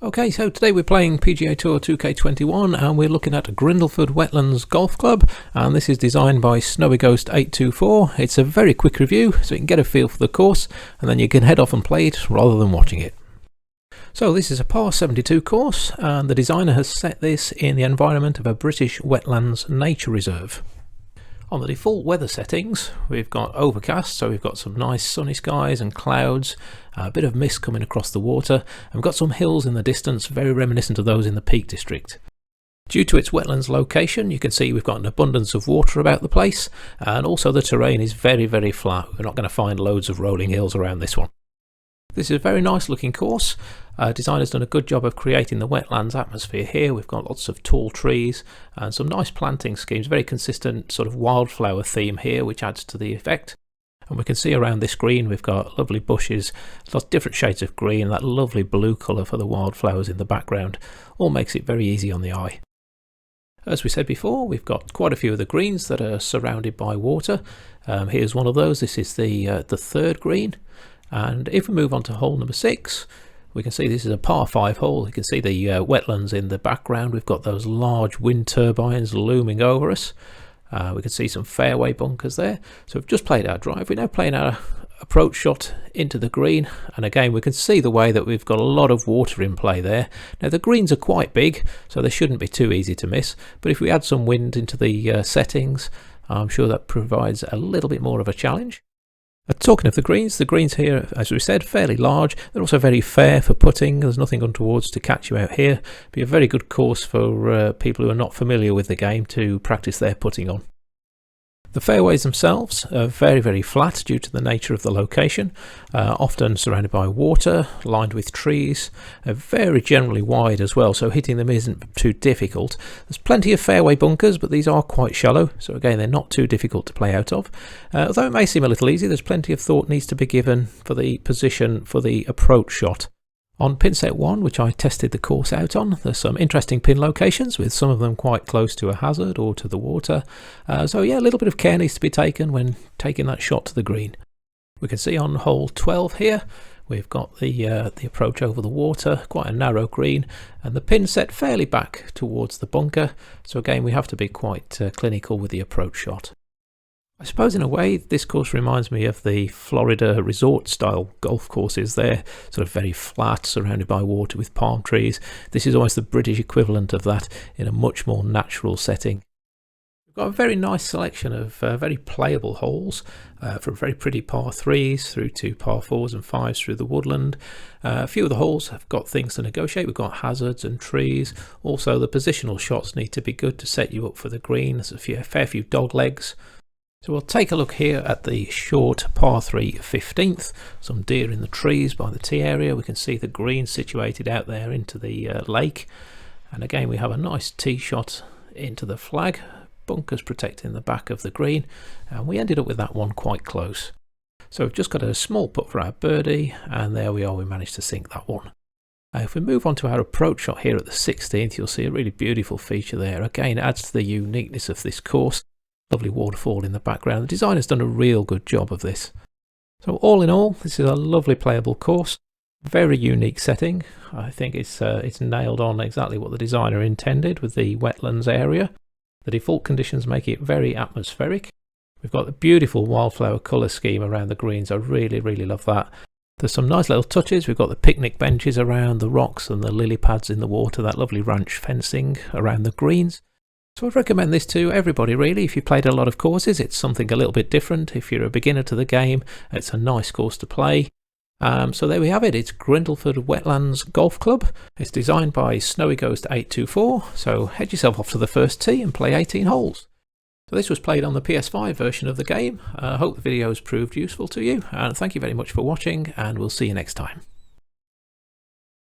Okay, so today we're playing PGA Tour 2K21 and we're looking at Grindleford Wetlands Golf Club, and this is designed by Snowy Ghost 824. It's a very quick review so you can get a feel for the course and then you can head off and play it rather than watching it. So this is a par 72 course and the designer has set this in the environment of a British Wetlands nature reserve. On the default weather settings, we've got overcast, so we've got some nice sunny skies and clouds, a bit of mist coming across the water, and we've got some hills in the distance, very reminiscent of those in the Peak District. Due to its wetlands location, you can see we've got an abundance of water about the place, and also the terrain is very, very flat. We're not going to find loads of rolling hills around this one. This is a very nice looking course. Designer's done a good job of creating the wetlands atmosphere here. We've got lots of tall trees and some nice planting schemes, very consistent sort of wildflower theme here which adds to the effect. And we can see around this green we've got lovely bushes, lots of different shades of green, that lovely blue colour for the wildflowers in the background. All makes it very easy on the eye. As we said before, we've got quite a few of the greens that are surrounded by water. Here's one of those. This is the third green. And if we move on to hole number 6, we can see this is a par 5 hole. You can see the wetlands in the background. We've got those large wind turbines looming over us. We can see some fairway bunkers there. So we've just played our drive. We're now playing our approach shot into the green. And again, we can see the way that we've got a lot of water in play there. Now the greens are quite big, so they shouldn't be too easy to miss. But if we add some wind into the settings, I'm sure that provides a little bit more of a challenge. Talking of the greens here, as we said, fairly large. They're also very fair for putting. There's nothing untowards to catch you out here. Be a very good course for people who are not familiar with the game to practice their putting on. The fairways themselves are very, very flat due to the nature of the location, often surrounded by water, lined with trees, very generally wide as well, so hitting them isn't too difficult. There's plenty of fairway bunkers, but these are quite shallow, so again they're not too difficult to play out of. Although it may seem a little easy, there's plenty of thought needs to be given for the position for the approach shot. On pin set 1, which I tested the course out on, there's some interesting pin locations, with some of them quite close to a hazard or to the water. So yeah, a little bit of care needs to be taken when taking that shot to the green. We can see on hole 12 here, we've got the approach over the water, quite a narrow green, and the pin set fairly back towards the bunker. So again, we have to be quite clinical with the approach shot. I suppose in a way this course reminds me of the Florida resort style golf courses. They're sort of very flat, surrounded by water with palm trees. This is almost the British equivalent of that in a much more natural setting. We've got a very nice selection of very playable holes, from very pretty par 3s through to par 4s and 5s through the woodland. A few of the holes have got things to negotiate. We've got hazards and trees. Also the positional shots need to be good to set you up for the green. There's a fair few dog legs. So we'll take a look here at the short par 3 15th. Some deer in the trees by the tee area. We can see the green situated out there into the lake. And again we have a nice tee shot into the flag. Bunkers protecting the back of the green. And we ended up with that one quite close. So we've just got a small putt for our birdie. And there we are, we managed to sink that one. If we move on to our approach shot here at the 16th, you'll see a really beautiful feature there. Again, it adds to the uniqueness of this course. Lovely waterfall in the background. The designer's done a real good job of this. So all in all, this is a lovely playable course. Very unique setting. I think it's nailed on exactly what the designer intended with the wetlands area. The default conditions make it very atmospheric. We've got the beautiful wildflower colour scheme around the greens. I really, really love that. There's some nice little touches. We've got the picnic benches around the rocks and the lily pads in the water. That lovely ranch fencing around the greens. So I'd recommend this to everybody really. If you've played a lot of courses, it's something a little bit different. If you're a beginner to the game, it's a nice course to play. So there we have it. It's Grindleford Wetlands Golf Club. It's designed by Snowy Ghost 824. So head yourself off to the first tee and play 18 holes. So this was played on the PS5 version of the game. I hope the video has proved useful to you. And thank you very much for watching, and we'll see you next time.